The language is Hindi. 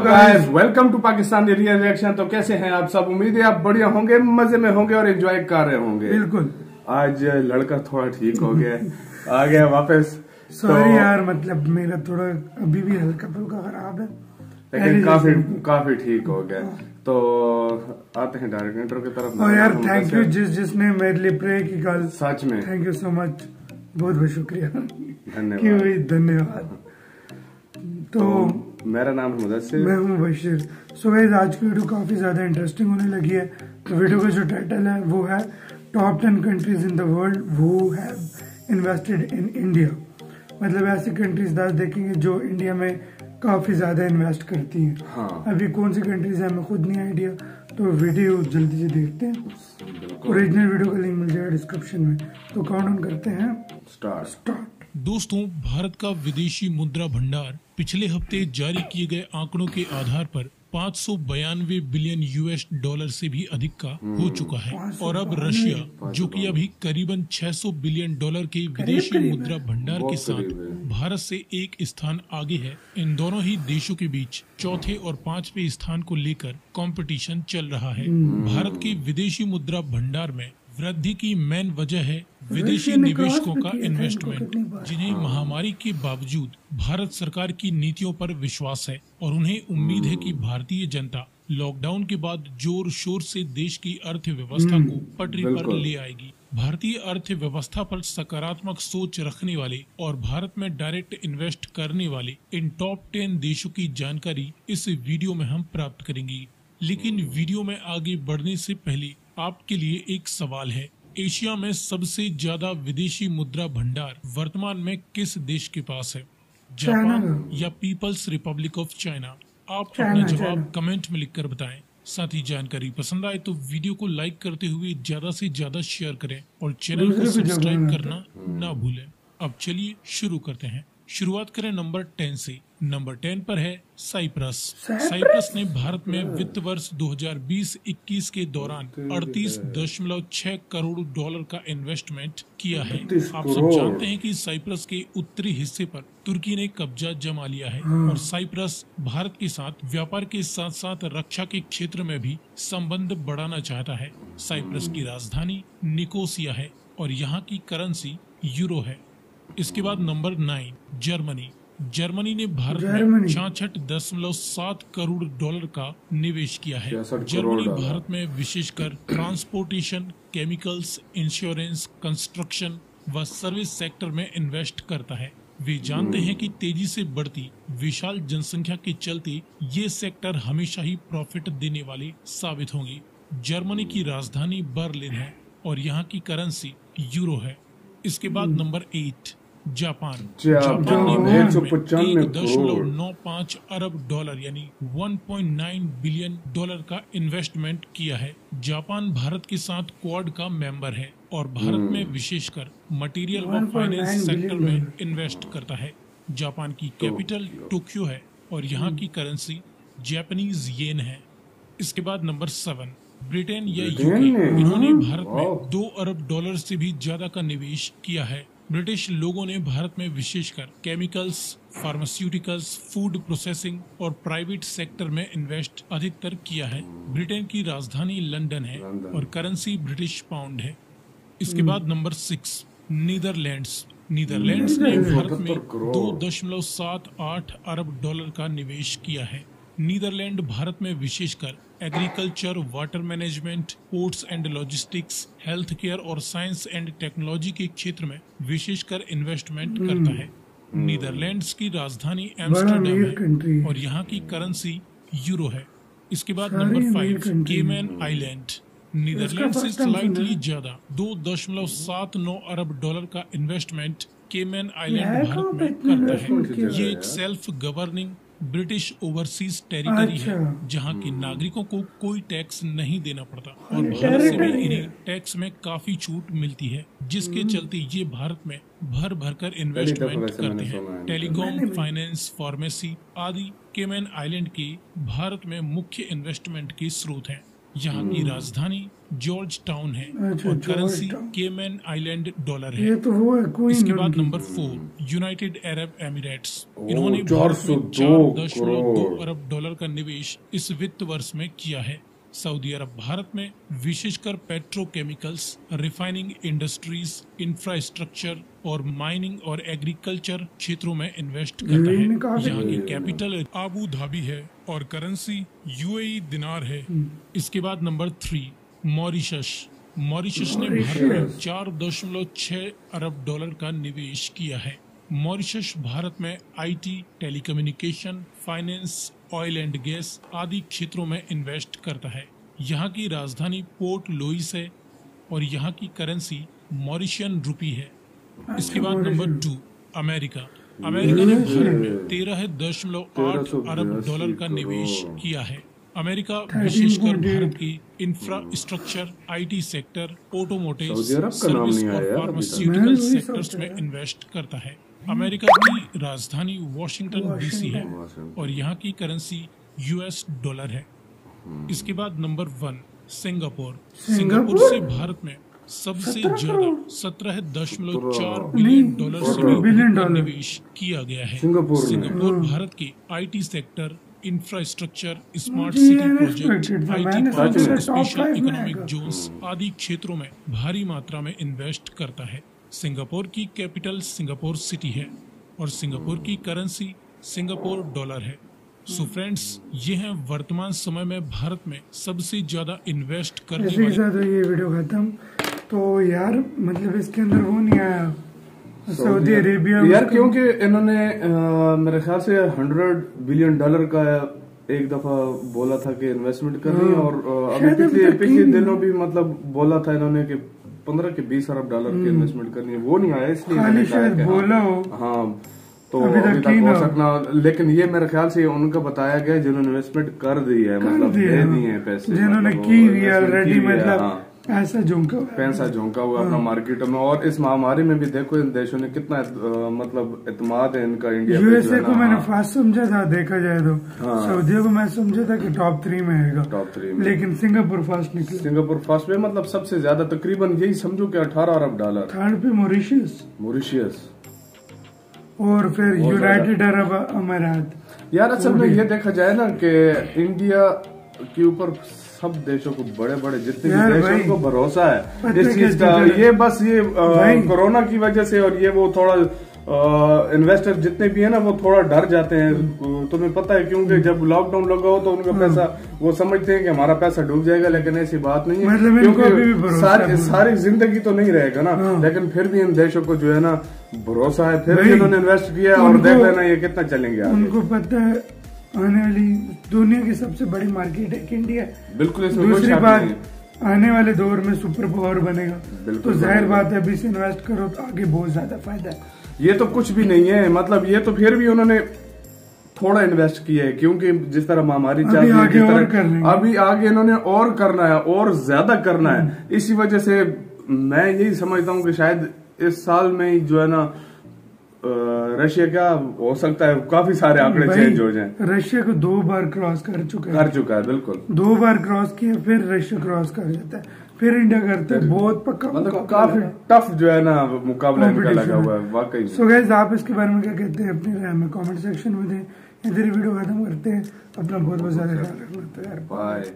Guys, welcome to Pakistan real reaction. तो कैसे हैं आप सब? उम्मीद है आप बढ़िया होंगे, मजे में होंगे और एंजॉय कर रहे होंगे। बिल्कुल। आज लड़का थोड़ा ठीक हो गया, आ गया वापस। सॉरी यार, मतलब मेरा थोड़ा अभी भी हल्का फुल्का खराब है, लेकिन काफी ठीक हो गया। तो आते हैं डायरेक्टर की तरफ। और यार थैंक यू जिसने मेरे लिए प्रे की कल, सच में थैंक यू सो मच, बहुत बहुत शुक्रिया, धन्यवाद धन्यवाद। तो मेरा नाम है मुदस्सिर, मैं हूँ बशीर। सो गाइस, आज की वीडियो काफी ज्यादा इंटरेस्टिंग होने लगी है। तो वीडियो का जो टाइटल है वो है top 10 countries in the world who have invested in India. मतलब ऐसी कंट्रीज 10 देखेंगे जो इंडिया में काफी ज्यादा इन्वेस्ट करती हैं। हाँ। अभी कौन सी कंट्रीज है हमें खुद नहीं आइडिया, तो वीडियो जल्दी से देखते हैं। ओरिजिनल वीडियो का लिंक मिल जाएगा डिस्क्रिप्शन में। तो काउंट ऑन करते हैं, स्टार्ट। दोस्तों, भारत का विदेशी मुद्रा भंडार पिछले हफ्ते जारी किए गए आंकड़ों के आधार पर 592 बिलियन यूएस डॉलर से भी अधिक का हो चुका है। और अब रशिया, जो कि अभी करीबन 600 बिलियन डॉलर के विदेशी मुद्रा भंडार के साथ भारत से एक स्थान आगे है। इन दोनों ही देशों के बीच चौथे और पांचवें स्थान को लेकर कंपटीशन चल रहा है। भारत के विदेशी मुद्रा भंडार में वृद्धि की मेन वजह है विदेशी निवेशकों का इन्वेस्टमेंट, जिन्हें महामारी के बावजूद भारत सरकार की नीतियों पर विश्वास है और उन्हें उम्मीद है कि भारतीय जनता लॉकडाउन के बाद जोर शोर से देश की अर्थव्यवस्था को पटरी पर ले आएगी। भारतीय अर्थव्यवस्था पर सकारात्मक सोच रखने वाले और भारत में डायरेक्ट इन्वेस्ट करने वाले इन टॉप 10 देशों की जानकारी इस वीडियो में हम प्राप्त करेंगे। लेकिन वीडियो में आगे बढ़ने से पहले आपके लिए एक सवाल है। एशिया में सबसे ज्यादा विदेशी मुद्रा भंडार वर्तमान में किस देश के पास है? जापान या पीपल्स रिपब्लिक ऑफ चाइना? आप अपना जवाब कमेंट में लिखकर बताएं। साथ ही जानकारी पसंद आए तो वीडियो को लाइक करते हुए ज्यादा से ज्यादा शेयर करें और चैनल को सब्सक्राइब करना ना भूलें। अब चलिए शुरू करते हैं। शुरुआत करें नंबर 10 से। नंबर 10 पर है साइप्रस। साइप्रस ने भारत में वित्त वर्ष 2020-21 के दौरान 38.6 करोड़ डॉलर का इन्वेस्टमेंट किया है। आप सब जानते हैं कि साइप्रस के उत्तरी हिस्से पर तुर्की ने कब्जा जमा लिया है और साइप्रस भारत के साथ व्यापार के साथ साथ रक्षा के क्षेत्र में भी संबंध बढ़ाना चाहता है। साइप्रस की राजधानी निकोसिया है और यहाँ की करेंसी यूरो है। इसके बाद नंबर 9 जर्मनी। जर्मनी ने भारत में 66.7 करोड़ डॉलर का निवेश किया है। जर्मनी भारत में विशेषकर ट्रांसपोर्टेशन, केमिकल्स, इंश्योरेंस, कंस्ट्रक्शन व सर्विस सेक्टर में इन्वेस्ट करता है। वे जानते हैं कि तेजी से बढ़ती विशाल जनसंख्या के चलते ये सेक्टर हमेशा ही प्रॉफिट देने वाले साबित होंगे। जर्मनी की राजधानी बर्लिन है और यहाँ की करेंसी यूरो है। इसके बाद नंबर 8 जापान ने 1.95 अरब डॉलर यानी 1.9 बिलियन डॉलर का इन्वेस्टमेंट किया है। जापान भारत के साथ क्वाड का मेंबर है और भारत में विशेषकर मटेरियल व फाइनेंस सेक्टर में इन्वेस्ट करता है। जापान की कैपिटल टोक्यो है और यहाँ की करेंसी जापानीज येन है। इसके बाद नंबर 7 ब्रिटेन या यूके। इन्होंने भारत में 2 अरब डॉलर से भी ज्यादा का निवेश किया है। ब्रिटिश लोगों ने भारत में विशेषकर केमिकल्स, फार्मास्यूटिकल्स, फूड प्रोसेसिंग और प्राइवेट सेक्टर में इन्वेस्ट अधिकतर किया है। ब्रिटेन की राजधानी लंदन है और करेंसी ब्रिटिश पाउंड है। इसके बाद नंबर 6 नीदरलैंड्स। नीदरलैंड्स ने भारत में 2.78 अरब डॉलर का निवेश किया है। नीदरलैंड भारत में विशेषकर agriculture, water management, ports and logistics, health care और साइंस एंड टेक्नोलॉजी के क्षेत्र में विशेषकर इन्वेस्टमेंट करता है। नीदरलैंड्स की राजधानी एम्स्टर्डम है और यहाँ की करेंसी यूरो है। इसके बाद नंबर 5 केमैन आइलैंड। नीदरलैंड से स्लाइटली ज्यादा 2.79 अरब डॉलर का इन्वेस्टमेंट केमैन आइलैंड भारत में करता है। ये एक self governing British overseas territory है जहाँ के नागरिकों को कोई टैक्स नहीं देना पड़ता और भारत से भी इन्हें टैक्स में काफी छूट मिलती है, जिसके चलते ये भारत में भर भरकर इन्वेस्टमेंट करते हैं। टेलीकॉम, फाइनेंस, फार्मेसी आदि केमैन आइलैंड के भारत में मुख्य इन्वेस्टमेंट के स्रोत हैं। यहाँ की राजधानी जॉर्ज टाउन है अच्छा, और currency George Town. Cayman Island dollar है। ये तो वो है क्वीन इसके बाद उनकी। Number 4 United Arab Emirates. Oh, इन्होंने भारत में 402 $4.2 अरब डॉलर का निवेश इस वित्त वर्ष में किया है। सऊदी अरब भारत में विशेषकर पेट्रोकेमिकल्स, रिफाइनिंग इंडस्ट्रीज, इंफ्रास्ट्रक्चर और माइनिंग और एग्रीकल्चर क्षेत्रों में इन्वेस्ट करता ये है। काफी- यहाँ की कैपिटल आबू धाबी है और करेंसी यूएई दिनार है। इसके बाद नंबर 3 मॉरिशस। मॉरिशस ने भारत में 4.6 अरब डॉलर का निवेश किया है। मॉरिशस भारत में IT, telecommunication, finance, oil and gas आदि क्षेत्रों में इन्वेस्ट करता है। यहाँ की राजधानी पोर्ट लुइस है और यहाँ की करेंसी मॉरिशियन रुपी है। इसके बाद नंबर 2 अमेरिका। अमेरिका ने भारत में 13.8 अरब डॉलर का निवेश किया है। अमेरिका विशेषकर भारत की infrastructure, IT sector, automotive, Saudi Arabia का नाम सर्विस नहीं आया और यार अभी तक। फार्मास्यूटिकल मैंने वही सेक्टर्स सोचा में है। इन्वेस्ट करता है। अमेरिका की राजधानी वॉशिंगटन डीसी है और यहाँ की करेंसी यूएस डॉलर है। इसके बाद नंबर 1 सिंगापुर। सिंगापुर से भारत में सबसे ज्यादा 17.4 बिलियन डॉलर से भी बिलियन अधिक का डॉलर। निवेश किया गया है। सिंगापुर में। सिंगापुर भारत की आईटी सेक्टर, इंफ्रास्ट्रक्चर, स्मार्ट मुझे सिटी unexpected प्रोजेक्ट, था। आईटी मैंने सोचा प्रोजेक्ट, top स्पेशल 5 में इकोनॉमिक आएगा। जोन्स आदि क्षेत्रों में भारी मात्रा में इन्वेस्ट करता है। सिंगापुर की कैपिटल सिंगापुर सिटी है और सिंगापुर की करेंसी सिंगापुर डॉलर है। सो फ्रेंड्स, ये हैं वर्तमान समय में भारत में सबसे ज्यादा इन्वेस्ट करने इसी के वाले। साथ ये वीडियो खत्म। तो यार मतलब इसके अंदर वो नहीं आया सऊदी अरेबिया यार उसका- क्योंकि इन्होंने मेरे ख्याल से $100 बिलियन का एक दफा बोला था कि इन्वेस्टमेंट कर रही है और अभी शायद अभी तक पिछले नहीं। दिनों भी मतलब बोला था इन्होंने कि 15 के 20 अरब डॉलर की इन्वेस्टमेंट करनी है। वो नहीं आया इसलिए खाली मैंने कहा शायद कि हाँ, बोला हो। हाँ तो अभी तक अभी तक नहीं हो ना। सकना, लेकिन ये मेरे ख्याल से उनका बताया गया जिन्होंने इन्वेस्टमेंट कर दी है, मतलब दिए दे हैं। दिए हैं पैसे, जिन्होंने मतलब की वो हुई है investment ऑलरेडी, की हुई है, मतलब हाँ। ऐसा झुमका हुआ है। पैसा झोंका हुआ अपना मार्केटों में। और इस महामारी में भी देखो इन देशों ने कितना मतलब एतमाद है इनका इंडिया पे जो यूएसए है को ना, मैंने हाँ, फास्ट समझा था, देखा जाए तो हाँ। सऊदी को मैं समझा था कि टॉप 3 में आएगा, टॉप 3 में। लेकिन सिंगापुर फास्ट निकला। सिंगापुर फर्स्ट में मतलब सबसे ज्यादा तकरीबन यही समझो कि 18 अरब डॉलर। थर्ड पे मॉरिशस मॉरिशियस। और फिर बहुत यूनाइटेड अरब अमीरात। यार असल में ये देखा जाए ना कि इंडिया के ऊपर सब देशों को, बड़े बड़े जितने यार भी भाई, देशों को भरोसा है पता इस है चीज क्या का। चीज़ है? ये बस ये भाई। कोरोना की वजह से और ये वो थोड़ा इन्वेस्टर जितने भी है ना वो थोड़ा डर जाते हैं। तुम्हें पता है क्योंकि जब लॉकडाउन लगा हो तो उनका पैसा, वो समझते हैं कि हमारा पैसा डूब जाएगा, लेकिन ऐसी बात नहीं है। मतलब इनको अभी भी भरोसा है। सारी जिंदगी तो नहीं रहेगा ना, लेकिन फिर भी इन देशों को जो है ना भरोसा है, फिर भी भाई, इन्होंने इन्वेस्ट किया और उनको- देख लेना ये कितना चलेंगे आगे। उनको पता है आने वाली दुनिया की सबसे बड़ी मार्केट है कि इंडिया। बिल्कुल, इसमें कोई दूसरी शक बात, नहीं है। आने वाले दौर में सुपर पावर बनेगा, बिल्कुल तो जाहिर बनेगा। बात है अभी से इन्वेस्ट करो तो आगे बहुत ज्यादा फायदा है। ये तो कुछ भी नहीं है, मतलब ये तो फिर भी उन्होंने थोड़ा इन्वेस्ट किया है, क्योंकि जिस तरह महामारी चल रही है, आगे जिस और तरह कर लेंगे। अभी आगे इन्होंने और करना है और ज्यादा करना है। इसी वजह से मैं यही समझता हूँ कि शायद इस साल में ही जो है ना रशिया क्या हो सकता है काफी सारे आंकड़े भाई, चेंज हो जाएं। रशिया को 2 बार क्रॉस कर चुका है। कर चुका है बिल्कुल। 2 बार क्रॉस किया, फिर रशिया क्रॉस कर जाता है, फिर इंडिया करता है। बहुत पक्का मतलब मुकाबला काफी है। टफ जो है ना मुकाबला इनका Competition लगा हुआ है। है वाकई में। सो गाइस, आप इसके बारे में क्या कहते हैं अपनी राय में कमेंट सेक्शन में दें। इधर वीडियो खत्म करते हैं। अपना बहुत बहुत ज्यादा ख्याल रखना। तो यार बाय।